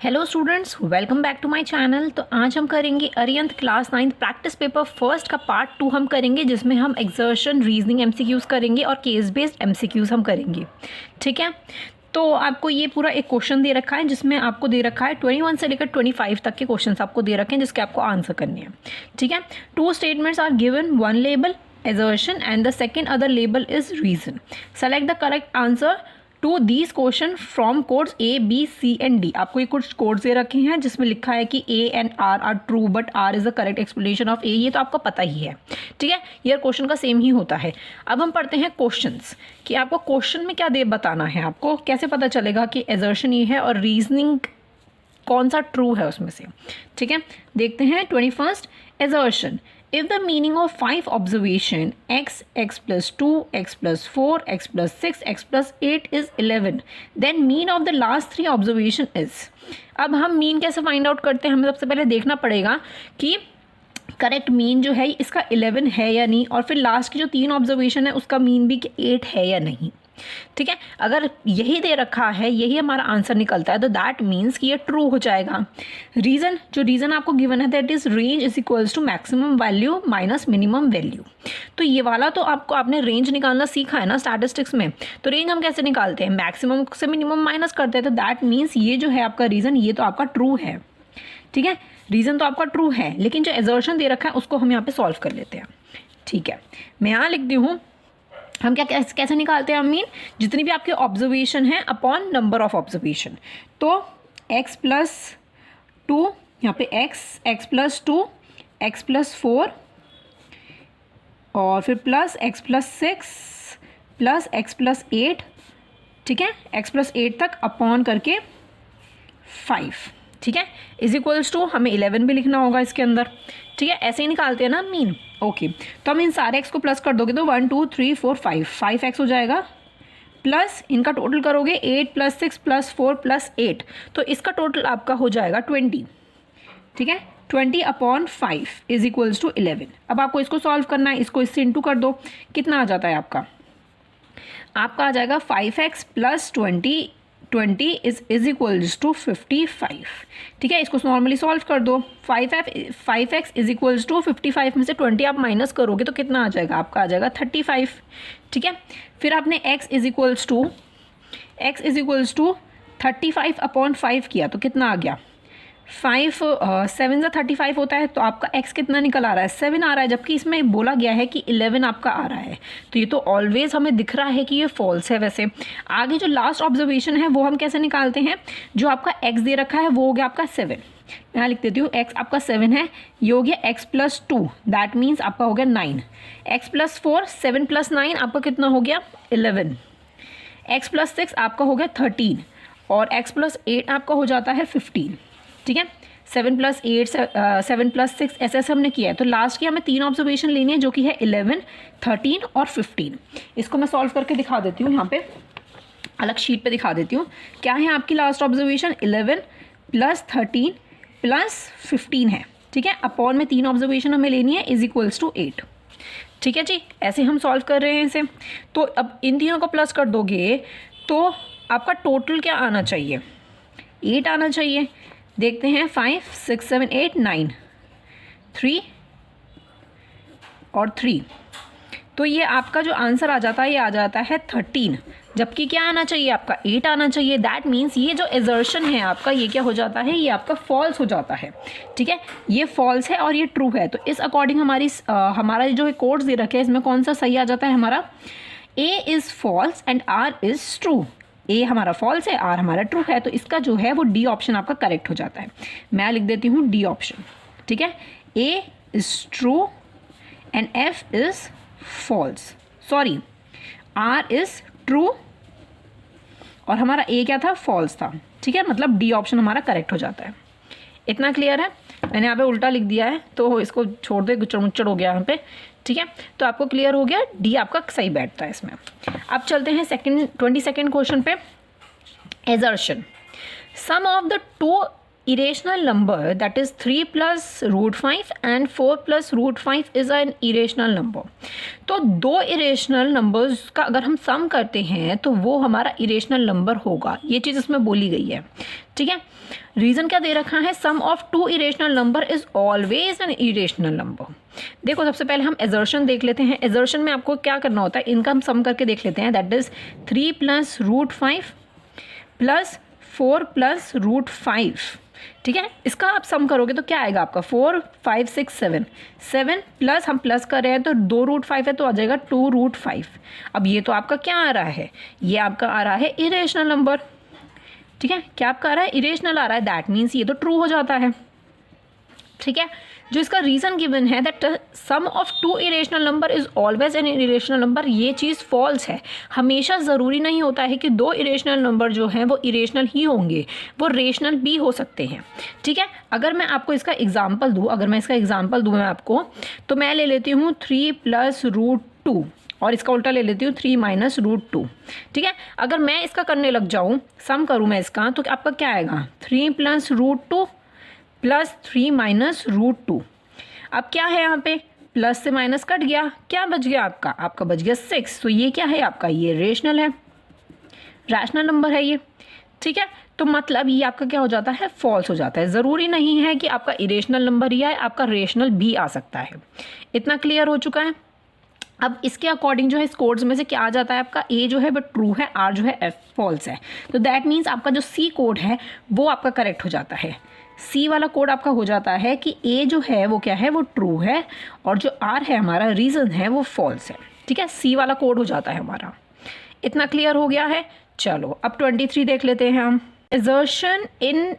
Hello students, welcome back to my channel. तो आज हम करेंगे Arihant class 9 practice paper first का पार्ट 2 हम करेंगे, जिसमें हम एक्सर्शन, रीजनिंग एमसीक्यूज़ करेंगे और केस बेस्ड एमसीक्यूज़ हम करेंगे। ठीक है, तो आपको ये पूरा एक क्वेश्चन दे रखा है, जिसमें आपको दे रखा है 21 से लेकर 25 तक के क्वेश्चन आपको दे रखे हैं, जिसके आपको आंसर करने हैं। ठीक है, 2 statements are given, 1 label assertion and the second other label is reason. Select the correct answer to these question from codes A B C and D. आपको ये कुछ कोड्स दे रखे हैं जिसमें लिखा है कि A and R are true, but R is the correct explanation of A. ये तो आपको पता ही है। ठीक है, ये क्वेश्चन का सेम ही होता है। अब हम पढ़ते हैं क्वेश्चंस कि आपको क्वेश्चन में क्या दे बताना है। आपको कैसे पता चलेगा कि एजर्शन ये है और रीजनिंग कौन सा ट्रू है उसमें से। ठीक है, देखते हैं 21st assertion. If the meaning of 5 observation x, x plus 2, x plus 4, x plus 6, x plus 8 is 11, then mean of the last 3 observation is। अब हम मीन कैसे फाइंड आउट करते हैं? हमें सबसे पहले देखना पड़ेगा कि करेक्ट मीन जो है इसका 11 है या नहीं, और फिर लास्ट की जो 3 ऑब्जर्वेशन है उसका मीन भी 8 है या नहीं। ठीक है, अगर यही दे रखा है, यही हमारा आंसर निकलता है, तो दैट मीन्स कि ये ट्रू हो जाएगा। रीज़न, जो रीज़न आपको गिवन है that is range is equals to maximum value minus minimum value. तो ये वाला तो आपने रेंज निकालना सीखा है ना स्टैटिस्टिक्स में। तो रेंज हम कैसे निकालते हैं? मैक्सिमम से मिनिमम माइनस करते हैं। तो दैट मीन्स ये जो है आपका रीज़न, ये तो आपका ट्रू है। ठीक है, रीज़न तो आपका ट्रू है, लेकिन जो एजर्शन दे रखा है उसको हम यहाँ पे सॉल्व कर लेते हैं। ठीक है, मैं यहाँ लिखती हूँ, हम क्या कैसे निकालते हैं? मीन जितनी भी आपके ऑब्जर्वेशन है अपॉन नंबर ऑफ ऑब्जर्वेशन। तो x प्लस 2, यहाँ पे x प्लस 2, x प्लस 4 और फिर plus x plus 6 plus x plus 8। ठीक है, x प्लस 8 तक अपॉन करके 5। ठीक है, इज इक्वल्स टू हमें 11 भी लिखना होगा इसके अंदर। ठीक है, ऐसे ही निकालते हैं ना मीन। ओके, तो हम इन सारे x को प्लस कर दोगे तो 1 2 3 4 5x हो जाएगा, प्लस इनका टोटल करोगे 8 प्लस 6 प्लस 4 प्लस 8, तो इसका टोटल आपका हो जाएगा 20। ठीक है, 20 अपॉन 5 इज इक्वल्स टू 11। अब आपको इसको सॉल्व करना है, इसको इससे इंटू कर दो। कितना आ जाता है आपका? आपका आ जाएगा 5x plus 20 is equals to 55। ठीक है, इसको नॉर्मली सॉल्व कर दो। 5x इज इक्वल्स टू 55 में से 20 आप माइनस करोगे तो कितना आ जाएगा? आपका आ जाएगा 35। ठीक है, फिर आपने x is equals to 35 upon 5 किया तो कितना आ गया? 5 7 से 35 होता है, तो आपका x कितना निकल आ रहा है? 7 आ रहा है, जबकि इसमें बोला गया है कि 11 आपका आ रहा है। तो ये तो ऑलवेज हमें दिख रहा है कि ये फॉल्स है। वैसे आगे जो लास्ट ऑब्जर्वेशन है वो हम कैसे निकालते हैं? जो आपका x दे रखा है वो हो गया आपका 7। यहाँ लिख देती हूँ, x आपका 7 है, ये हो गया x प्लस 2, दैट मीन्स आपका हो गया 9। x प्लस 4, 7 प्लस 9 आपका कितना हो गया? 11। x प्लस 6 आपका हो गया 13 और x प्लस 8 आपका हो जाता है 15। ठीक है, 7 प्लस 8 7 प्लस 6 ऐसे हमने किया है। तो लास्ट की हमें 3 ऑब्जर्वेशन लेनी है, जो कि है 11, 13 और 15। इसको मैं सॉल्व करके दिखा देती हूँ, यहाँ पे अलग शीट पे दिखा देती हूँ। क्या है आपकी लास्ट ऑब्जर्वेशन? 11 प्लस 13 प्लस 15 है। ठीक है, अपॉन में 3 ऑब्जर्वेशन हमें लेनी है, इज इक्वल्स टू 8। ठीक है जी, ऐसे हम सॉल्व कर रहे हैं इसे। तो अब इन तीनों को प्लस कर दोगे तो आपका टोटल क्या आना चाहिए? 8 आना चाहिए। देखते हैं, 5 6 7 8 9 3 और 3, तो ये आपका जो आंसर आ जाता है, ये आ जाता है 13, जबकि क्या आना चाहिए? आपका 8 आना चाहिए। दैट मीन्स ये जो एजर्शन है आपका, ये क्या हो जाता है? ये आपका फॉल्स हो जाता है। ठीक है, ये फॉल्स है और ये ट्रू है। तो इस अकॉर्डिंग हमारा जो कोड्स दे रखे हैं, इसमें कौन सा सही आ जाता है हमारा? A is false and R is true. A हमारा फॉल्स है, आर हमारा ट्रू है, तो इसका जो है वो डी ऑप्शन आपका करेक्ट हो जाता है। मैं लिख देती हूँ डी ऑप्शन। ठीक है, A is true and F is false, sorry R is true और हमारा ए क्या था? फॉल्स था। ठीक है, मतलब डी ऑप्शन हमारा करेक्ट हो जाता है। इतना क्लियर है? मैंने यहाँ पे उल्टा लिख दिया है तो इसको छोड़ दे, गुच्चड़ मुच्चड़ हो गया यहाँ पे। ठीक है, तो आपको क्लियर हो गया, डी आपका सही बैठता है इसमें। अब चलते हैं 22nd क्वेश्चन पे। Assertion, sum of the 2 irrational number that is 3 plus root 5 and 4 plus root 5 is an irrational number. तो दो इरेशनल नंबर्स का अगर हम सम करते हैं तो वो हमारा इरेशनल नंबर होगा, ये चीज़ इसमें बोली गई है, ठीक है। रीज़न क्या दे रखा है, sum of two irrational number is always an irrational number. देखो सबसे पहले हम एजर्शन देख लेते हैं। एजर्शन में आपको क्या करना होता है, इनका हम सम करके देख लेते हैं। That is 3 plus root 5 plus 4 plus root 5, ठीक है। इसका आप सम करोगे तो क्या आएगा आपका 4 5 6 7 7 प्लस हम प्लस कर रहे हैं तो 2 रूट 5 है तो आ जाएगा 2 रूट 5। अब ये तो आपका क्या आ रहा है, ये आपका आ रहा है इरेशनल नंबर, ठीक है। क्या आपका आ रहा है, इरेशनल आ रहा है, दैट मीन्स ये तो ट्रू हो जाता है, ठीक है। जो इसका रीज़न गिवन है that sum of two irrational number is always an irrational number, ये चीज़ फॉल्स है। हमेशा ज़रूरी नहीं होता है कि दो इरेशनल नंबर जो हैं वो इरेशनल ही होंगे, वो रेशनल भी हो सकते हैं, ठीक है। अगर मैं आपको इसका एग्जाम्पल दूँ, मैं आपको, तो मैं ले लेती हूँ 3 प्लस रूट 2 और इसका उल्टा ले लेती हूँ 3 माइनस रूट 2, ठीक है। अगर मैं इसका करने लग जाऊँ, सम करूँ मैं इसका, तो आपका क्या आएगा 3 plus root 2 plus 3 minus root 2। अब क्या है यहाँ पे, प्लस से माइनस कट गया, क्या बच गया आपका बच गया 6। तो ये क्या है आपका, ये रेशनल है, रैशनल नंबर है ये, ठीक है। तो मतलब ये आपका क्या हो जाता है, फॉल्स हो जाता है। ज़रूरी नहीं है कि आपका इरेशनल नंबर ही आए, आपका रेशनल भी आ सकता है। इतना क्लियर हो चुका है। अब इसके अकॉर्डिंग जो है इस कोड्स में से क्या आ जाता है, आपका ए जो है वो ट्रू है, आर जो है फॉल्स है। तो दैट मीन्स आपका जो सी कोड है वो आपका करेक्ट हो जाता है। सी वाला कोड आपका हो जाता है कि ए जो है वो क्या है, वो ट्रू है, और जो आर है हमारा रीज़न है वो फॉल्स है, ठीक है। सी वाला कोड हो जाता है हमारा। इतना क्लियर हो गया है। चलो अब 23 देख लेते हैं हम। Assertion in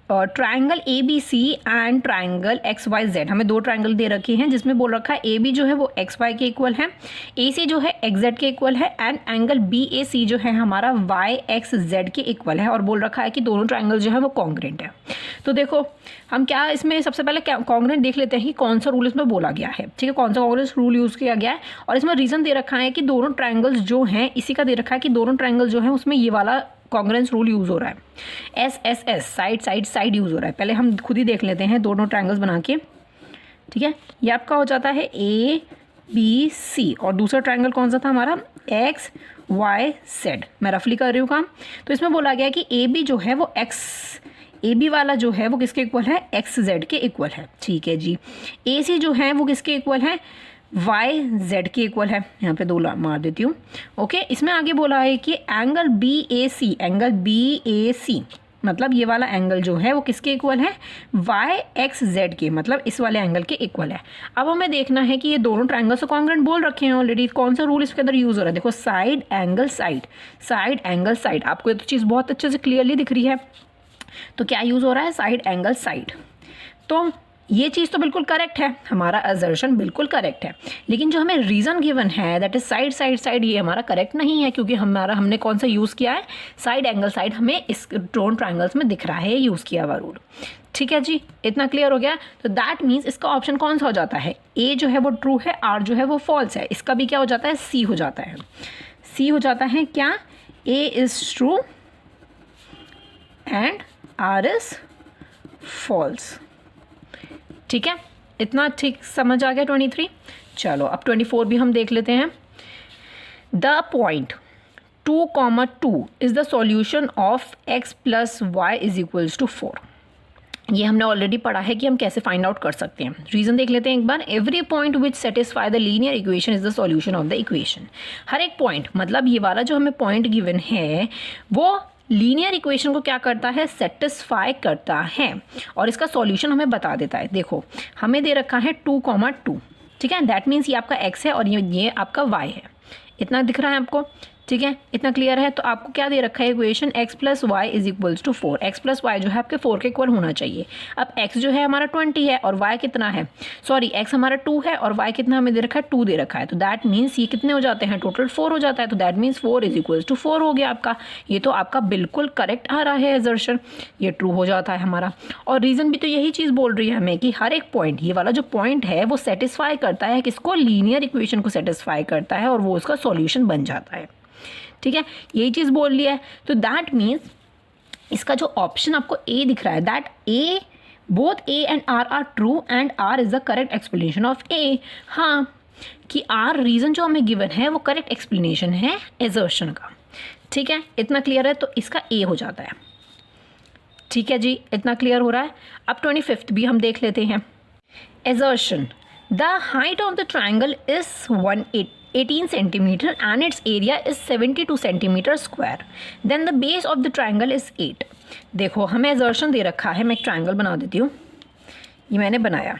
triangle A B C and triangle X Y Z, हमें दो ट्राइंगल दे रखे हैं जिसमें बोल रखा है ए बी जो है वो एक्स वाई के इक्वल है, ए सी जो है एक्स जेड के इक्वल है, एंड एंगल बी ए सी जो है हमारा वाई एक्स जेड के इक्वल है, और बोल रखा है कि दोनों ट्राइंगल जो है वो कॉन्ग्रेंट है। तो देखो हम क्या इसमें सबसे पहले कॉन्ग्रेंट देख लेते हैं कि कौन सा रूल इसमें बोला गया है, ठीक है, कौन सा कॉन्ग्रेंट रूल यूज़ किया गया है। और इसमें रीज़न दे रखा है कि दोनों ट्राइंगल्स जो हैं, इसी का दे रखा है कि दोनों ट्राइंगल जो हैं उसमें ये वाला कॉन्ग्रेंस रूल यूज़ हो रहा है, S S S, side side side use हो रहा है। पहले हम खुद ही देख लेते हैं दोनों ट्राइंगल्स बना के, ठीक है। ये आपका हो जाता है ए बी सी, और दूसरा ट्राइंगल कौन सा था हमारा, एक्स वाई जेड। मैं रफली कर रही हूँ काम। तो इसमें बोला गया कि ए बी जो है वो ए बी वाला जो है वो किसके इक्वल है, एक्स जेड के इक्वल है, ठीक है जी। ए सी जो है वो किसके इक्वल है, वाई जेड के इक्वल है। यहाँ पे 2 मार देती हूँ, ओके। इसमें आगे बोला है कि एंगल बी ए सी, मतलब ये वाला एंगल जो है वो किसके इक्वल है, वाई एक्स जेड के, मतलब इस वाले एंगल के इक्वल है। अब हमें देखना है कि ये दोनों ट्राइंगल से कॉन्ग्रेंट बोल रखे हैं ऑलरेडी। कौन सा रूल इसके अंदर यूज़ हो रहा है, देखो साइड एंगल साइड। आपको ये तो चीज़ बहुत अच्छे से क्लियरली दिख रही है। तो क्या यूज़ हो रहा है, साइड एंगल साइड। तो ये चीज़ तो बिल्कुल करेक्ट है, हमारा असर्शन बिल्कुल करेक्ट है। लेकिन जो हमें रीज़न गिवन है दैट इज साइड, ये हमारा करेक्ट नहीं है, क्योंकि हमने कौन सा यूज़ किया है, साइड एंगल साइड, हमें इस दोनों ट्राइंगल्स में दिख रहा है यूज़ किया हुआ रूल, ठीक है जी। इतना क्लियर हो गया। तो दैट मीन्स इसका ऑप्शन कौन सा हो जाता है, ए जो है वो ट्रू है, आर जो है वो फॉल्स है। इसका भी क्या हो जाता है, सी हो जाता है। सी हो जाता है क्या, A is true and R is false, ठीक है। इतना ठीक समझ आ गया 23। चलो अब 24 भी हम देख लेते हैं। The point 2,2 is the solution of x plus y is equals to 4। ये हमने ऑलरेडी पढ़ा है कि हम कैसे फाइंड आउट कर सकते हैं। रीज़न देख लेते हैं एक बार। Every point which satisfy the linear equation is the solution of the equation. हर एक पॉइंट, मतलब ये वाला जो हमें पॉइंट गिवन है वो लीनियर इक्वेशन को क्या करता है, सेटिस्फाई करता है, और इसका सॉल्यूशन हमें बता देता है। देखो हमें दे रखा है 2,2, ठीक है। दैट मीन्स ये आपका x है और ये आपका y है। इतना दिख रहा है आपको, ठीक है, इतना क्लियर है। तो आपको क्या दे रखा है equation, x plus y is equals to 4। X plus y जो है आपके 4 के इक्वल होना चाहिए। अब x जो है हमारा 20 है और y कितना है, सॉरी x हमारा 2 है और y कितना हमें दे रखा है, 2 दे रखा है। तो दैट मीन्स ये कितने हो जाते हैं, टोटल 4 हो जाता है। तो that means 4 is equals to 4 हो गया आपका। ये तो आपका बिल्कुल करेक्ट आ रहा है असर्शन, ये ट्रू हो जाता है हमारा। और रीज़न भी तो यही चीज़ बोल रही है हमें कि हर एक पॉइंट, ये वाला जो पॉइंट है वो सेटिस्फाई करता है किसको, लीनियर इक्वेशन को सेटिस्फाई करता है, और वो उसका सॉल्यूशन बन जाता है, ठीक है। यही चीज़ बोल लिया है। तो दैट मीन्स इसका जो ऑप्शन आपको ए दिख रहा है, that A both A and R true and R is the correct explanation of A. हाँ, कि आर रीज़न जो हमें गिवन है वो करेक्ट एक्सप्लेनेशन है एजर्शन का। ठीक है, इतना क्लियर है, तो इसका ए हो जाता है। ठीक है जी, इतना क्लियर हो रहा है। अब 25th भी हम देख लेते हैं। Assertion, the height of the triangle is 18 centimeter and its area is 72 centimeter square. Then the base of the triangle is 8. देखो हमें एजर्शन दे रखा है, मैं एक ट्राइंगल बना देती हूँ, ये मैंने बनाया,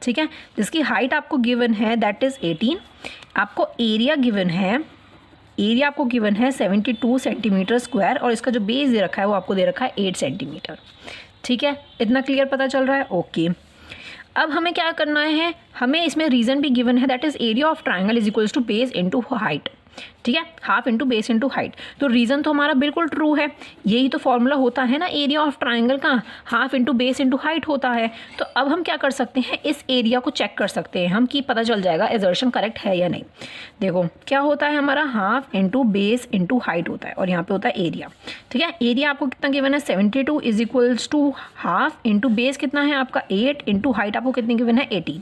ठीक है, जिसकी हाइट आपको गिवन है दैट इज़ 18, आपको एरिया गिवन है, एरिया आपको गिवन है 72 सेंटीमीटर स्क्वायर, और इसका जो बेस दे रखा है वो आपको दे रखा है 8 सेंटीमीटर। ठीक है, इतना क्लियर पता चल रहा है? ओके। अब हमें क्या करना है, हमें इसमें रीज़न भी गिवन है that is area of triangle is equals to base into height. ठीक है, half into base into height, तो रीज़न तो हमारा बिल्कुल ट्रू है, यही तो फॉर्मूला होता है ना एरिया ऑफ ट्राइंगल का, half into base into height होता है। तो अब हम क्या कर सकते हैं, इस एरिया को चेक कर सकते हैं हम कि पता चल जाएगा एजर्शन करेक्ट है या नहीं। देखो क्या होता है हमारा, half into base into height होता है, और यहाँ पे होता है एरिया। ठीक है, एरिया आपको कितना गिवन है 72 is equals to half into base कितना है आपका 8 इंटू हाइट आपको कितनी गिवन है 18।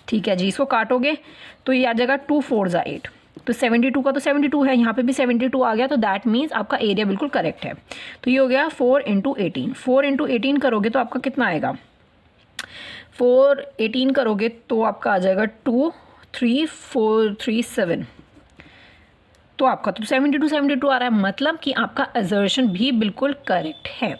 ठीक है जी, इसको काटोगे तो ये आ जाएगा 2 4 = 8, तो 72 का तो 72 है, यहाँ पे भी 72 आ गया, तो दैट मीन्स आपका एरिया बिल्कुल करेक्ट है। तो ये हो गया 4 इंटू 18, 4 इंटू 18 करोगे तो आपका कितना आएगा, 4 18 करोगे तो आपका आ जाएगा 23437, तो आपका तो 72 आ रहा है, मतलब कि आपका असर्शन भी बिल्कुल करेक्ट है।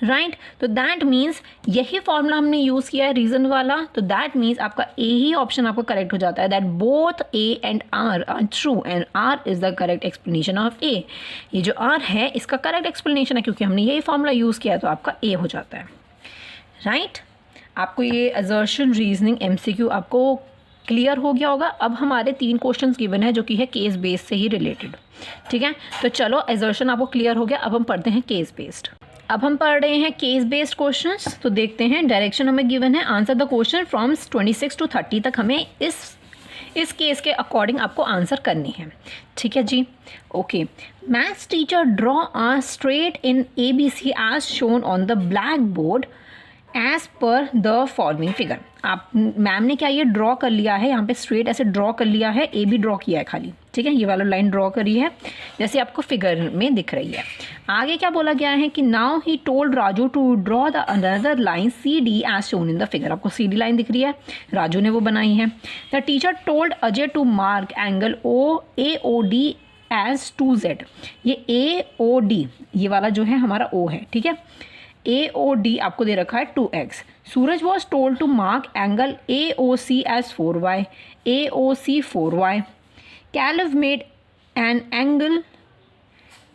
राइट, तो दैट मीन्स यही फॉर्मूला हमने यूज़ किया है रीज़न वाला, तो दैट मीन्स आपका ए ही ऑप्शन आपका करेक्ट हो जाता है, that both A and R true and R is the correct explanation of A. ये जो आर है इसका करेक्ट एक्सप्लेनेशन है, क्योंकि हमने यही फॉर्मूला यूज़ किया है, तो आपका ए हो जाता है। राइट, आपको ये असर्शन रीजनिंग MCQ आपको क्लियर हो गया होगा। अब हमारे 3 क्वेश्चंस गिवन है जो कि है केस बेस्ड से ही रिलेटेड। ठीक है, तो चलो असर्शन आपको क्लियर हो गया, अब हम पढ़ते हैं केस बेस्ड। अब हम पढ़ रहे हैं केस बेस्ड क्वेश्चंस, तो देखते हैं। डायरेक्शन हमें गिवन है, answer the question from 26 to 30 तक हमें इस केस के अकॉर्डिंग आपको आंसर करनी है। ठीक है जी, okay. Maths teacher draw a straight in ABC as shown on the blackboard as per the following figure. आप मैम ने क्या ये ड्रॉ कर लिया है, यहाँ पे स्ट्रेट ऐसे ड्रॉ कर लिया है, ए भी ड्रॉ किया है खाली। ठीक है, ये वाला लाइन ड्रॉ करी है जैसे आपको फिगर में दिख रही है। आगे क्या बोला गया है कि now he told Raju to draw the another line CD as shown in the figure. आपको CD लाइन दिख रही है, राजू ने वो बनाई है। The teacher told Ajay to mark angle AOD as 2Z। ये AOD ये वाला जो है हमारा O है। ठीक है, AOD आपको दे रखा है 2x। Suraj was told to mark angle AOC as 4y, AOC 4y। कैलिव made an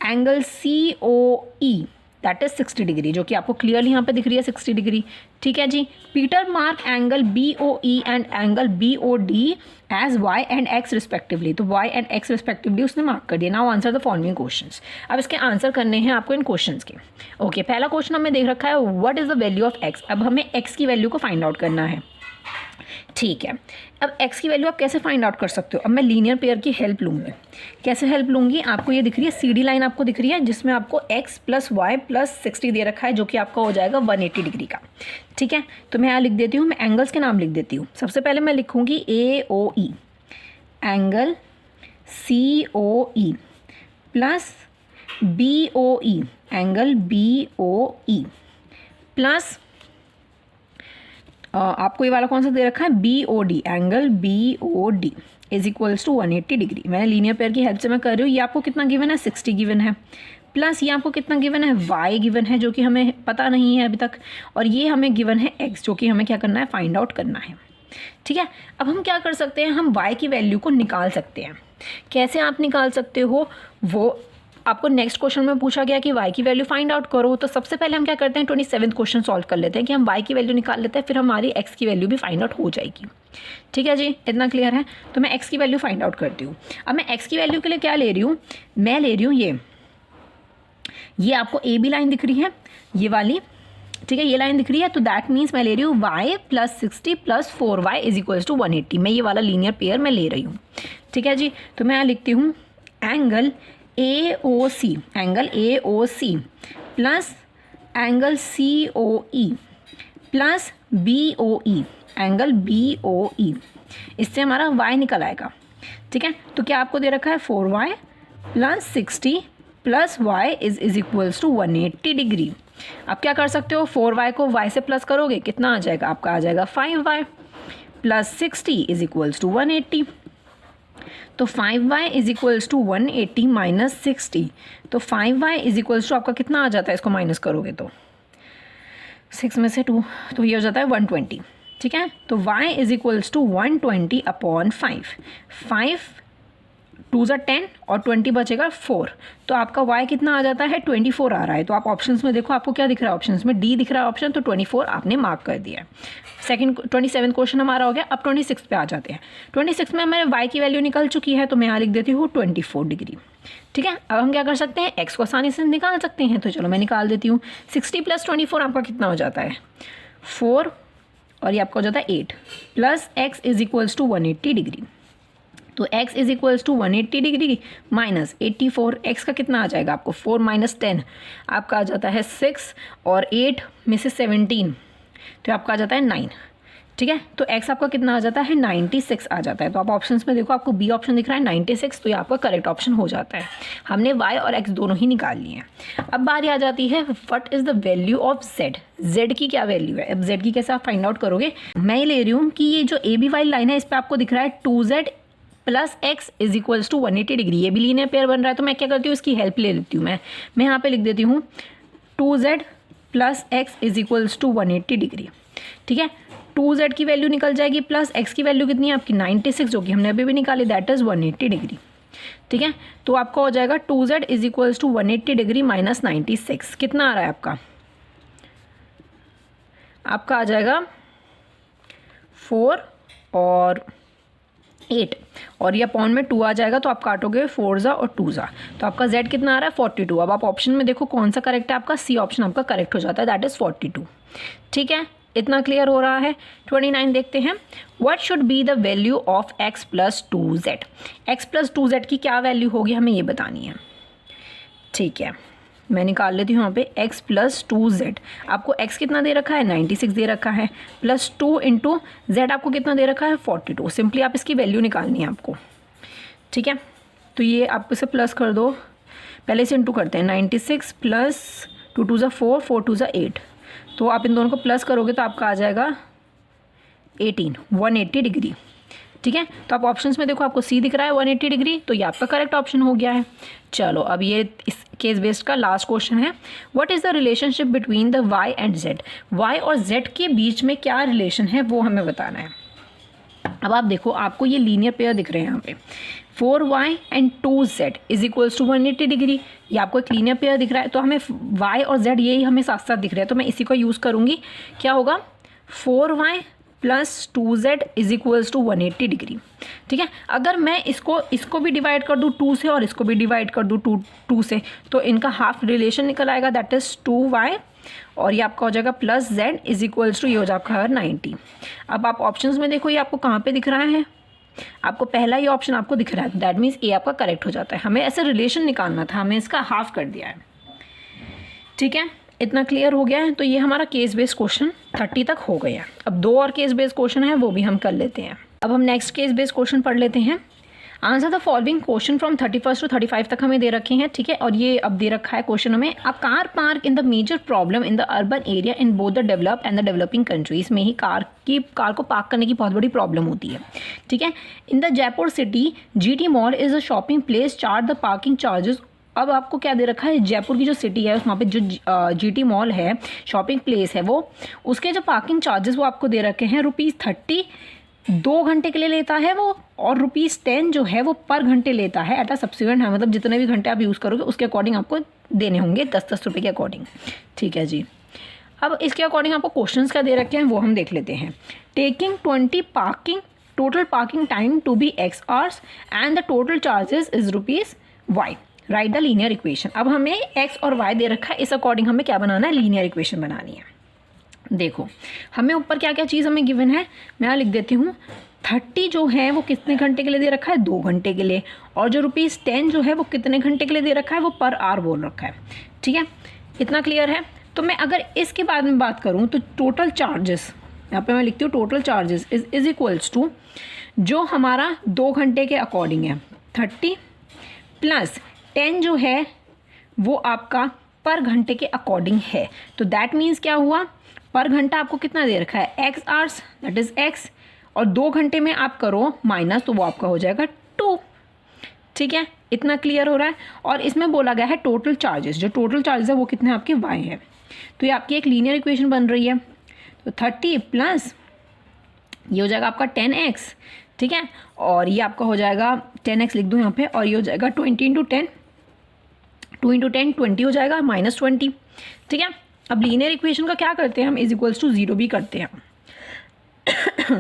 angle COE that is 60 degree, जो कि आपको क्लियरली यहाँ पे दिख रही है 60 डिग्री। ठीक है जी। Peter mark angle BOE and angle BOD as y and x respectively, तो y एंड x रिस्पेक्टिवली उसने मार्क कर दिया। Now answer the following questions. अब इसके आंसर करने हैं आपको इन क्वेश्चंस के। ओके, पहला क्वेश्चन हमें देख रखा है what is the value of x। अब हमें x की वैल्यू को फाइंड आउट करना है। ठीक है, अब x की वैल्यू आप कैसे फाइंड आउट कर सकते हो। अब मैं लीनियर पेयर की हेल्प लूँगी। कैसे हेल्प लूँगी, आपको ये दिख रही है CD लाइन आपको दिख रही है, जिसमें आपको x + y + 60 दे रखा है, जो कि आपका हो जाएगा 180 डिग्री का। ठीक है, तो मैं यहाँ लिख देती हूँ, मैं एंगल्स के नाम लिख देती हूँ। सबसे पहले मैं लिखूँगी AOE angle COE plus BOE angle BOE plus आपको ये वाला कौन सा दे रखा है BOD angle BOD is equals to 180 degree. मैंने लीनियर पेयर की हेल्प से मैं कर रही हूँ। ये आपको कितना गिवन है 60 गिवन है, प्लस ये आपको कितना गिवन है y गिवन है, जो कि हमें पता नहीं है अभी तक, और ये हमें गिवन है x, जो कि हमें क्या करना है फाइंड आउट करना है। ठीक है, अब हम क्या कर सकते हैं, हम y की वैल्यू को निकाल सकते हैं। कैसे आप निकाल सकते हो, वो आपको नेक्स्ट क्वेश्चन में पूछा गया कि y की वैल्यू फाइंड आउट करो। तो सबसे पहले हम क्या करते हैं 27th क्वेश्चन सॉल्व कर लेते हैं कि हम y की वैल्यू निकाल लेते हैं, फिर हमारी x की वैल्यू भी फाइंड आउट हो जाएगी। ठीक है जी, इतना क्लियर है। तो मैं x की वैल्यू फाइंड आउट करती हूँ। अब मैं x की वैल्यू के लिए क्या ले रही हूँ, मैं ले रही हूँ ये आपको AB लाइन दिख रही है, ये वाली। ठीक है, ये लाइन दिख रही है, तो दैट मीन्स मैं ले रही हूँ y + 60 + 4y is equals to 180। मैं ये वाला लीनियर पेयर मैं ले रही हूँ। ठीक है जी, तो मैं यहाँ लिखती हूँ angle AOC plus angle COE plus BOE, angle BOE, इससे हमारा y निकल आएगा। ठीक है, तो क्या आपको दे रखा है 4y plus 60 plus y is equals to 180 degree. आप क्या कर सकते हो, 4y को y से प्लस करोगे, कितना आ जाएगा आपका, आ जाएगा 5y plus 60 is equals to 180। तो 5y is equals to 180 minus 60, तो 5y इज इक्वल्स टू आपका कितना आ जाता है, इसको माइनस करोगे तो 6 में से 2, तो ये हो जाता है 120। ठीक है, तो y is equals to 120 upon 5 2 ज़ा 10 और 20 बचेगा 4, तो आपका y कितना आ जाता है 24 आ रहा है। तो आप ऑप्शंस में देखो, आपको क्या दिख रहा है, ऑप्शंस में D दिख रहा है ऑप्शन, तो 24 आपने मार्क कर दिया है। सेकंड 27 क्वेश्चन हमारा हो गया। अब 26 पे आ जाते हैं। 26 में हमारे y की वैल्यू निकल चुकी है, तो मैं यहाँ लिख देती हूँ 24 डिग्री। ठीक है, अब हम क्या कर सकते हैं, x को आसानी से निकाल सकते हैं, तो चलो मैं निकाल देती हूँ। 60 प्लस 24 आपका कितना हो जाता है 4, और ये आपका हो जाता है 8 plus x is equals to 180 degree. तो x is equals to 180 degree minus 84, x का कितना आ जाएगा आपको 4 माइनस 10 आपका आ जाता है 6, और 8 में से 17 तो आपका आ जाता है 9। ठीक है, तो x आपका कितना आ जाता है 96 आ जाता है। तो आप ऑप्शंस में देखो, आपको B ऑप्शन दिख रहा है 96, तो ये आपका करेक्ट ऑप्शन हो जाता है। हमने y और x दोनों ही निकाल लिए हैं। अब बारी आ जाती है what is the value of z की क्या वैल्यू है। अब z की कैसे आप फाइंड आउट करोगे, मैं ये ले रही हूँ कि ये जो AB वाली लाइन है, इस पर आपको दिख रहा है 2z plus x is equals to 180 degree, ये भी लीनियर पेयर बन रहा है। तो मैं क्या करती हूँ, इसकी हेल्प ले लेती हूँ। मैं यहाँ पे लिख देती हूँ 2z plus x is equals to 180 degree. ठीक है, 2z की वैल्यू निकल जाएगी, प्लस x की वैल्यू कितनी है आपकी 96, जो कि हमने अभी भी निकाली, दैट इज़ 180 डिग्री। ठीक है, तो आपका हो जाएगा 2z is equals to 180 degree minus 96, कितना आ रहा है आपका आ जाएगा 4 और 8, और ये अपॉन में 2 आ जाएगा, तो आप काटोगे 4 ज़ा और 2 ज़ा, तो आपका z कितना आ रहा है 42। अब आप ऑप्शन में देखो कौन सा करेक्ट है आपका, सी ऑप्शन आपका करेक्ट हो जाता है, दैट इज़ 42। ठीक है, इतना क्लियर हो रहा है। 29 देखते हैं, what should be the value of x plus 2z। x plus 2z की क्या वैल्यू होगी, हमें ये बतानी है। ठीक है, मैं निकाल लेती हूँ यहाँ पे x प्लस 2z। आपको x कितना दे रखा है 96 दे रखा है, प्लस 2 इंटू z आपको कितना दे रखा है 42। सिंपली आप इसकी वैल्यू निकालनी है आपको। ठीक है, तो ये आप इसे प्लस कर दो, पहले से इंटू करते हैं 96 प्लस 2 2 ज़ा 4 4 2 ज़ा 8, तो आप इन दोनों को प्लस करोगे तो आपका आ जाएगा 180 डिग्री। ठीक है, तो आप ऑप्शंस में देखो, आपको सी दिख रहा है 180 डिग्री, तो ये आपका करेक्ट ऑप्शन हो गया है। चलो अब ये इस केस बेस्ड का लास्ट क्वेश्चन है, what is the relationship between the y and z। y और z के बीच में क्या रिलेशन है वो हमें बताना है। अब आप देखो, आपको ये लीनियर पेयर दिख रहे हैं यहाँ पे 4y and 2z is equals to 180 degree, ये आपको एक लीनियर पेयर दिख रहा है, तो हमें y और z यही हमें साथ साथ दिख रहे हैं, तो मैं इसी को यूज़ करूँगी। क्या होगा 4y plus 2z is equals to 180 degree. ठीक है, अगर मैं इसको भी डिवाइड कर दूँ 2 से और इसको भी डिवाइड कर दूँ 2 से, तो इनका हाफ रिलेशन निकल आएगा, दैट इज़ 2y, और ये आपका हो जाएगा plus z is equals to, ये हो जाएगा 90। अब आप ऑप्शंस में देखो, ये आपको कहाँ पे दिख रहा है, आपको पहला ही ऑप्शन आपको दिख रहा है, दैट मीन्स ए आपका करेक्ट हो जाता है। हमें ऐसे रिलेशन निकालना था, हमें इसका हाफ कर दिया है। ठीक है, इतना क्लियर हो गया है। तो ये हमारा केस बेस्ड क्वेश्चन 30 तक हो गया। अब 2 और केस बेस्ड क्वेश्चन है, वो भी हम कर लेते हैं। अब हम नेक्स्ट केस बेस्ड क्वेश्चन पढ़ लेते हैं। Answer the following question from 31 to 35 तक हमें दे रखे हैं। ठीक है, और ये अब दे रखा है क्वेश्चन में, a car park in the major problem in the urban area in both the developed and the developing countries में ही कार को पार्क करने की बहुत बड़ी प्रॉब्लम होती है। ठीक है, in the Jaipur city GT mall is a shopping place charge the parking charges. अब आपको क्या दे रखा है, जयपुर की जो सिटी है वहाँ पे जो GT मॉल है, शॉपिंग प्लेस है, वो उसके जो पार्किंग चार्जेस वो आपको दे रखे हैं ₹30 2 घंटे के लिए लेता है वो, और ₹10 जो है वो पर घंटे लेता है एट अ सब्सिक्वेंट है, मतलब जितने भी घंटे आप यूज़ करोगे उसके अकॉर्डिंग आपको देने होंगे 10-10 रुपये के अकॉर्डिंग। ठीक है जी, अब इसके अकॉर्डिंग आपको क्वेश्चंस क्या दे रखे हैं वो हम देख लेते हैं। Taking 20 parking total parking time to be X hours and the total charges is ₹Y, right the linear equation. अब हमें x और y दे रखा है, इस अकॉर्डिंग हमें क्या बनाना है, लीनियर इक्वेशन बनानी है। देखो हमें ऊपर क्या क्या चीज़ हमें गिवन है, मैं यहाँ लिख देती हूँ। 30 जो है वो कितने घंटे के लिए दे रखा है, 2 घंटे के लिए, और जो ₹10 जो है वो कितने घंटे के लिए दे रखा है, वो पर आवर बोल रखा है। ठीक है, इतना क्लियर है। तो मैं अगर इसके बाद में बात करूँ तो टोटल चार्जेस, यहाँ पे मैं लिखती हूँ total charges is equals to जो हमारा 2 घंटे के अकॉर्डिंग है 30 प्लस 10 जो है वो आपका पर घंटे के अकॉर्डिंग है। तो दैट मीन्स क्या हुआ, पर घंटा आपको कितना दे रखा है x hours, that is x, और 2 घंटे में आप करो माइनस तो वो आपका हो जाएगा 2। ठीक है, इतना क्लियर हो रहा है। और इसमें बोला गया है टोटल चार्जेस, जो टोटल चार्जेस है वो कितने आपके y है। तो ये आपकी एक लीनियर इक्वेशन बन रही है। तो 30 प्लस ये हो जाएगा आपका 10x, ठीक है, और ये आपका हो जाएगा 10x लिख दूँ यहाँ पे, और ये हो जाएगा 20 इंटू 10, 2 इंटू 10 20 हो जाएगा माइनस 20। ठीक है, अब लीनियर इक्वेशन का क्या करते हैं हम, इज इक्वल्स टू 0 भी करते हैं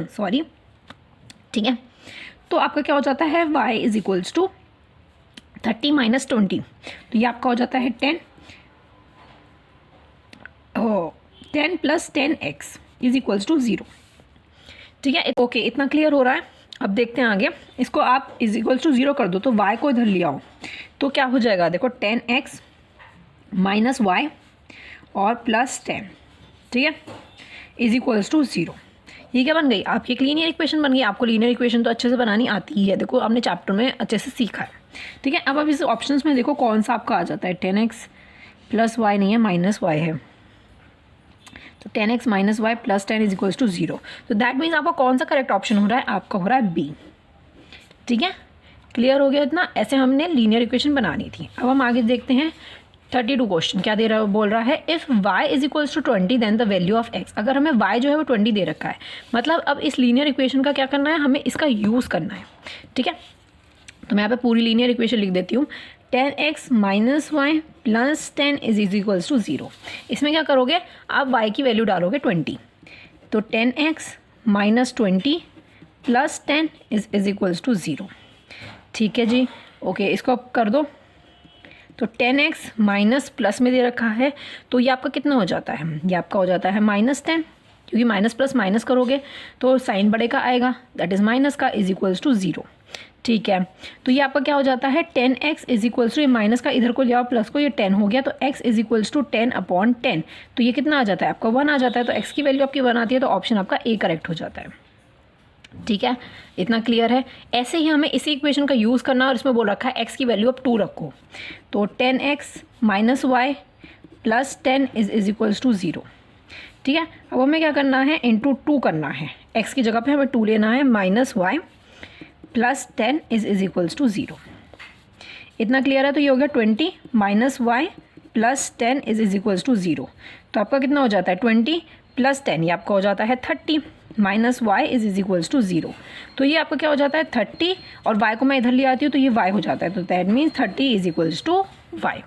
सॉरी। ठीक है, तो आपका क्या हो जाता है y is equals to 30 minus 20, तो ये आपका हो जाता है 10 plus 10x is equals to 0। ठीक है, ओके, इतना क्लियर हो रहा है। अब देखते हैं आगे, इसको आप इज इक्वल्स टू 0 कर दो तो y को इधर ले आओ तो क्या हो जाएगा, देखो 10x माइनस y और प्लस 10, ठीक है, इज इक्वल्स टू 0। ये क्या बन गई, आपकी एक लीनियर इक्वेशन बन गई। आपको लीनियर इक्वेशन तो अच्छे से बनानी आती ही है, देखो आपने चैप्टर में अच्छे से सीखा है। ठीक है, अब इस ऑप्शंस में देखो कौन सा आपका आ जाता है, 10x प्लस वाई नहीं है, माइनस वाई है, तो 10x minus y plus 10 is equals to 0। तो दैट मीन्स आपका कौन सा करेक्ट ऑप्शन हो रहा है, आपका हो रहा है बी। ठीक है, क्लियर हो गया इतना, ऐसे हमने लीनियर इक्वेशन बनानी थी। अब हम आगे देखते हैं 32 क्वेश्चन क्या दे रहा है, बोल रहा है if y is equals to 20 then the value of x। अगर हमें y जो है वो 20 दे रखा है, मतलब अब इस लीनियर इक्वेशन का क्या करना है, हमें इसका यूज़ करना है। ठीक है, तो मैं यहाँ पे पूरी लीनियर इक्वेशन लिख देती हूँ, 10x minus y plus 10 is equals to 0। इसमें क्या करोगे, आप y की वैल्यू डालोगे 20, तो 10x minus 20 plus 10 is equals to 0। ठीक है जी, ओके, इसको आप कर दो, तो 10x माइनस प्लस में दे रखा है, तो ये आपका कितना हो जाता है, ये आपका हो जाता है माइनस 10, क्योंकि माइनस प्लस माइनस करोगे तो साइन बड़े का आएगा, दैट इज़ माइनस का, इज इक्वल्स टू 0। ठीक है, तो ये आपका क्या हो जाता है 10x इज इक्वल्स टू, ये माइनस का इधर को ले आओ प्लस को, ये 10 हो गया, तो x is equals to 10 upon 10, तो ये कितना आ जाता है आपका 1 आ जाता है, तो x की वैल्यू आपकी 1 आती है, तो ऑप्शन आपका ए करेक्ट हो जाता है। ठीक है, इतना क्लियर है। ऐसे ही हमें इसी इक्वेशन का यूज़ करना है, और इसमें बोल रखा है x की वैल्यू अब 2 रखो, तो 10x minus y plus 10 is equals to 0। ठीक है, अब हमें क्या करना है, इंटू 2 करना है, x की जगह पे हमें 2 लेना है, minus y plus 10 is equals to 0। इतना क्लियर है, तो ये हो गया 20 minus y plus 10 is equals to 0। तो आपका कितना हो जाता है 20 प्लस 10, ये आपका हो जाता है 30 minus y is equals to 0। तो ये आपका क्या हो जाता है 30, और y को मैं इधर ले आती हूँ तो ये y हो जाता है, तो that means 30 is equals to y।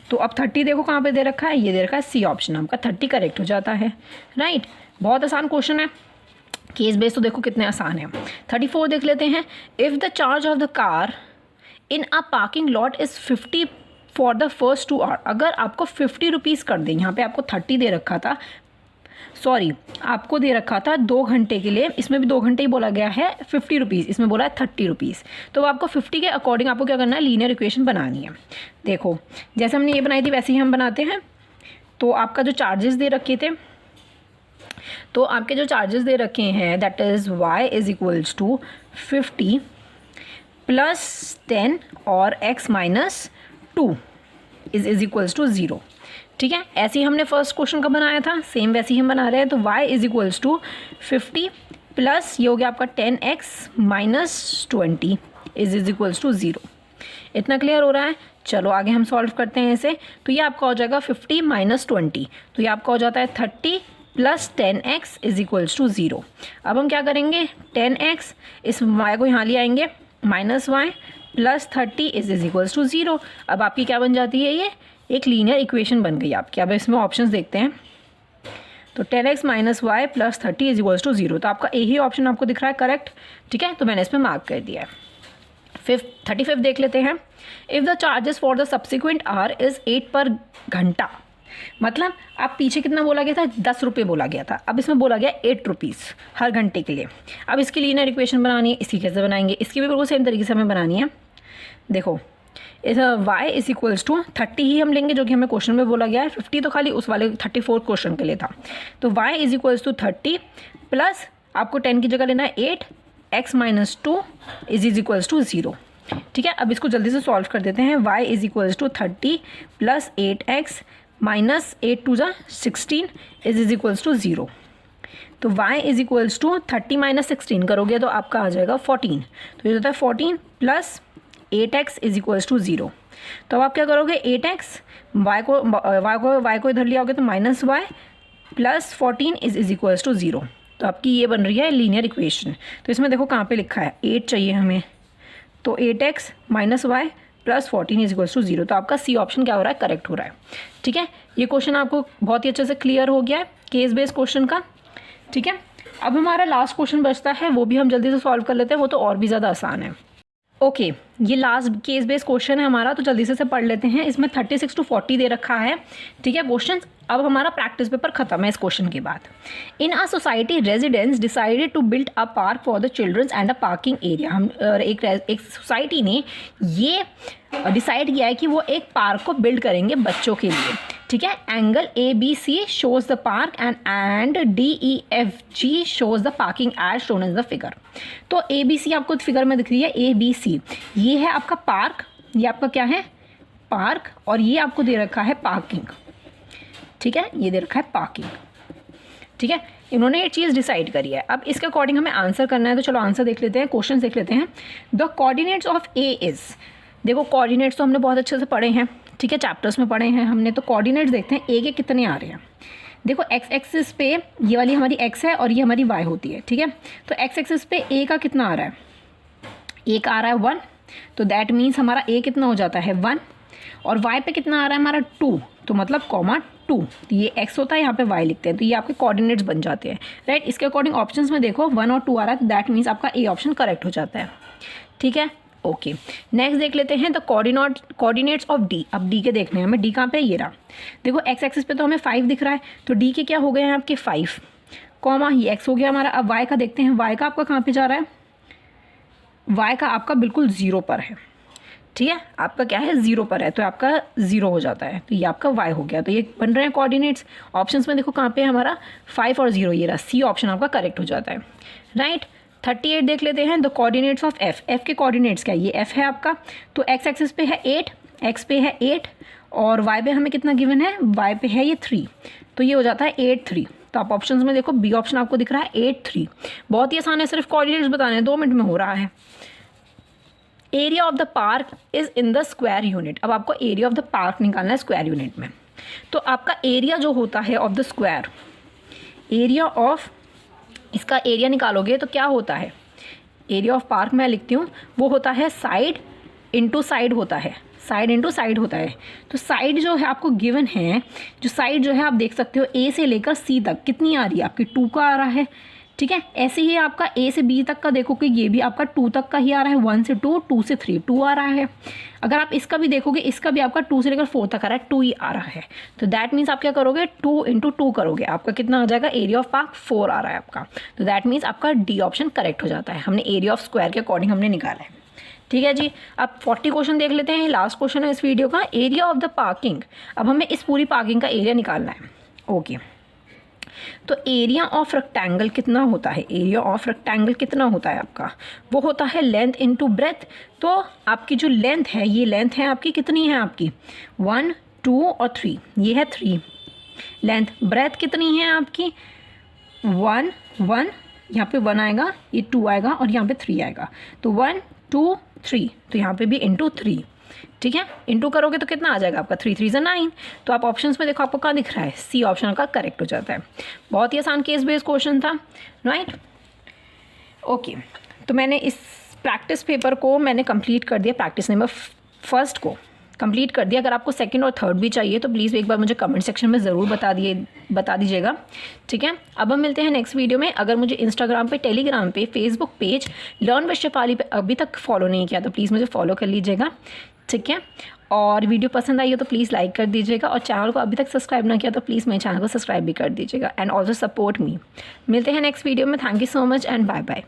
तो अब 30 देखो कहाँ पे दे रखा है, ये दे रखा है सी ऑप्शन, आपका 30 करेक्ट हो जाता है। राइट, बहुत आसान क्वेश्चन है, केस बेस तो देखो कितने आसान है। 34 देख लेते हैं, if the charge of the car in a parking lot is 50 for the first 2 hour. अगर आपको 50 रुपीज़ कर दें, यहाँ पे आपको 30 दे रखा था, सॉरी आपको दे रखा था 2 घंटे के लिए, इसमें भी 2 घंटे ही बोला गया है, 50 रुपीज़, इसमें बोला है 30 रुपीज़। तो आपको 50 के अकॉर्डिंग आपको क्या करना है, लीनियर इक्वेशन बनानी है। देखो जैसे हमने ये बनाई थी वैसे ही हम बनाते हैं। तो आपका जो चार्जेस दे रखे थे, तो आपके जो चार्जेस दे रखे हैं that is y is equals to 50 plus 10 और x minus 2 is equals to 0। ठीक है, ऐसे ही हमने फर्स्ट क्वेश्चन का बनाया था, सेम वैसे ही हम बना रहे हैं। तो y is equals to 50 plus ये हो गया आपका 10x minus 20 is equals to 0। इतना क्लियर हो रहा है। चलो आगे हम सॉल्व करते हैं इसे। तो ये आपका हो जाएगा 50 माइनस 20, तो ये आपका हो जाता है 30 plus 10x is equals to 0। अब हम क्या करेंगे, 10x इस y को यहाँ ले आएंगे, minus y plus 30 is equals to 0। अब आपकी क्या बन जाती है, ये एक लीनियर इक्वेशन बन गई आपकी। अब इसमें ऑप्शंस देखते हैं। तो 10x minus y plus 30 is equals to 0, तो आपका यही ऑप्शन आपको दिख रहा है करेक्ट। ठीक है, तो मैंने इसमें मार्क कर दिया है। 35 देख लेते हैं। If the charges for the subsequent our is 8 पर घंटा, मतलब आप पीछे कितना बोला गया था, 10 रुपये बोला गया था, अब इसमें बोला गया 8 रुपीज़ हर घंटे के लिए। अब इसकी लीनियर इक्वेशन बनानी है, इसकी कैसे बनाएंगे, इसकी भी बिल्कुल सेम तरीके से हमें बनानी है। देखो इस y इज इक्वल्स टू 30 ही हम लेंगे जो कि हमें क्वेश्चन में बोला गया है। 50 तो खाली उस वाले 34 क्वेश्चन के लिए था। तो y is equals to 30 plus आपको 10 की जगह लेना है 8, x minus 2 is equals to 0। ठीक है, अब इसको जल्दी से सॉल्व कर देते हैं। y is equals to 30 plus 8x minus 8 टू जा 16 इज इक्वल्स टू 0। तो y is equals to 30 minus 16 करोगे तो आपका आ जाएगा 14। तो ये होता है 14 plus 8x is equals to 0। तो अब आप क्या करोगे, 8x y को इधर ले आओगे तो minus y plus 14 is equals to 0। तो आपकी ये बन रही है लीनियर इक्वेशन। तो इसमें देखो कहाँ पे लिखा है 8 चाहिए हमें, तो 8x minus y plus 14 is equals to 0। तो आपका सी ऑप्शन क्या हो रहा है, करेक्ट हो रहा है। ठीक है, ये क्वेश्चन आपको बहुत ही अच्छे से क्लियर हो गया है केस बेस्ड क्वेश्चन का। ठीक है, अब हमारा लास्ट क्वेश्चन बचता है, वो भी हम जल्दी से सॉल्व कर लेते हैं, वो तो और भी ज़्यादा आसान है। ओके, ये लास्ट केस बेस्ड क्वेश्चन है हमारा, तो जल्दी से पढ़ लेते हैं। इसमें 36 to 40 दे रखा है। ठीक है, क्वेश्चन अब हमारा प्रैक्टिस पेपर खत्म है इस क्वेश्चन के बाद। In a society residents decided to build a park for the childrens and a parking area. हम एक सोसाइटी ने ये डिसाइड किया है कि वो एक पार्क को बिल्ड करेंगे बच्चों के लिए। ठीक है, angle ABC shows the park and DEFG shows the parking as shown in the figure. तो ABC आपको फिगर में दिख रही है, ABC ये है आपका पार्क, ये आपका क्या है पार्क, और ये आपको दे रखा है पार्किंग। ठीक है, ये दे रखा है पार्किंग। ठीक है, इन्होंने ये चीज़ डिसाइड करी है। अब इसके अकॉर्डिंग हमें आंसर करना है, तो चलो आंसर देख लेते हैं, क्वेश्चन देख लेते हैं। The coordinates of A is, देखो कोऑर्डिनेट्स तो हमने बहुत अच्छे से पढ़े हैं। ठीक है, चैप्टर्स में पढ़े हैं हमने, तो कोऑर्डिनेट्स देखते हैं ए के कितने आ रहे हैं। देखो एक्स एक्सिस पे ये वाली हमारी एक्स है और ये हमारी वाई होती है। ठीक है, तो एक्स एक्सिस पे ए का कितना आ रहा है, ए का आ रहा है 1, तो दैट मीन्स हमारा ए कितना हो जाता है 1, और वाई पे कितना आ रहा है हमारा 2, तो मतलब कॉमा 2, तो ये एक्स होता है, यहाँ पे वाई लिखते हैं, तो ये आपके कोऑर्डिनेट्स बन जाते हैं। राइट, इसके अकॉर्डिंग ऑप्शंस में देखो 1 और 2 आ रहा है, तो दैट मीन्स आपका ए ऑप्शन करेक्ट हो जाता है। ठीक है, ओके, नेक्स्ट देख लेते हैं द कोऑर्डिनेट्स ऑफ डी। अब डी के देखने हैं हमें, डी कहाँ पे, ये रहा। देखो एक्स एक्सिस पे तो हमें 5 दिख रहा है, तो डी के क्या हो गए हैं आपके 5, कॉमा ये एक्स हो गया हमारा। अब वाई का देखते हैं, वाई का आपका कहाँ पे जा रहा है, वाई का आपका बिल्कुल 0 पर है। ठीक है, आपका क्या है 0 पर है, तो आपका 0 हो जाता है, तो ये आपका वाई हो गया। तो ये बन रहे हैं कोऑर्डिनेट्स। ऑप्शंस में देखो कहाँ पे हमारा 5 और 0, ये रहा, सी ऑप्शन आपका करेक्ट हो जाता है। राइट, 38 देख लेते हैं the coordinates of F. F के कोऑर्डिनेट्स क्या है, ये एफ है आपका, तो एक्स एक्सिस पे है 8, एक्स पे है 8, और वाई पे हमें कितना गिवन है, वाई पे है ये 3, तो ये हो जाता है 8 3। तो आप ऑप्शंस में देखो बी ऑप्शन आपको दिख रहा है 8 3। बहुत ही आसान है, सिर्फ कोऑर्डिनेट्स बताने हैं, 2 मिनट में हो रहा है। Area of the park is in the square unit. अब आपको एरिया ऑफ द पार्क निकालना है स्क्वायर यूनिट में। तो आपका एरिया जो होता है of the square, area of, इसका एरिया निकालोगे तो क्या होता है, एरिया ऑफ पार्क मैं लिखती हूँ, वो होता है साइड इंटू साइड होता है, साइड इंटू साइड होता है। तो साइड जो है आपको गिवन है, जो साइड जो है आप देख सकते हो ए से लेकर सी तक कितनी आ रही है आपकी, 2 का आ रहा है। ठीक है, ऐसे ही आपका ए से बी तक का देखोगे, ये भी आपका 2 तक का ही आ रहा है, 1 से 2, 2 से 3, 2 आ रहा है। अगर आप इसका भी देखोगे, इसका भी आपका 2 से लेकर 4 तक आ रहा है, 2 ही आ रहा है। तो दैट मीन्स आप क्या करोगे, 2 इंटू 2 करोगे, आपका कितना आ जाएगा, एरिया ऑफ पार्क 4 आ रहा है आपका। तो दैट मीन्स आपका डी ऑप्शन करेक्ट हो जाता है। हमने एरिया ऑफ स्क्वायर के अकॉर्डिंग हमने निकाला है। ठीक है जी, अब 40 क्वेश्चन देख लेते हैं, लास्ट क्वेश्चन है इस वीडियो का, एरिया ऑफ द पार्किंग। अब हमें इस पूरी पार्किंग का एरिया निकालना है। ओके, तो एरिया ऑफ रेक्टेंगल कितना होता है, एरिया ऑफ रेक्टेंगल कितना होता है आपका, वो होता है लेंथ इनटू ब्रेथ। तो आपकी जो लेंथ है, ये लेंथ है आपकी कितनी है आपकी 1 2 और 3, ये है 3 लेंथ। ब्रेथ कितनी है आपकी 1 1, यहाँ पे 1 आएगा, ये 2 आएगा और यहाँ पे 3 आएगा, तो 1 2 3, तो यहाँ पे भी इंटू 3। ठीक है, इंटू करोगे तो कितना आ जाएगा आपका 3 3 9। तो आप ऑप्शंस में देखो आपको कहाँ दिख रहा है, सी ऑप्शन का करेक्ट हो जाता है। बहुत ही आसान केस बेस्ड क्वेश्चन था। राइट, ओके, तो मैंने इस प्रैक्टिस पेपर को मैंने कंप्लीट कर दिया, प्रैक्टिस नंबर 1 को कंप्लीट कर दिया। अगर आपको 2nd और 3rd भी चाहिए तो प्लीज़ एक बार मुझे कमेंट सेक्शन में ज़रूर बता दीजिएगा। ठीक है, अब हम मिलते हैं नेक्स्ट वीडियो में। अगर मुझे इंस्टाग्राम पे, टेलीग्राम पे, Facebook page learn with Shefali पे अभी तक फॉलो नहीं किया तो प्लीज़ मुझे फॉलो कर लीजिएगा। ठीक है, और वीडियो पसंद आई हो तो प्लीज़ लाइक कर दीजिएगा, और चैनल को अभी तक सब्सक्राइब ना किया तो प्लीज़ मेरे चैनल को सब्सक्राइब भी कर दीजिएगा, एंड ऑल्सो सपोर्ट मी। मिलते हैं नेक्स्ट वीडियो में। Thank you so much and bye bye.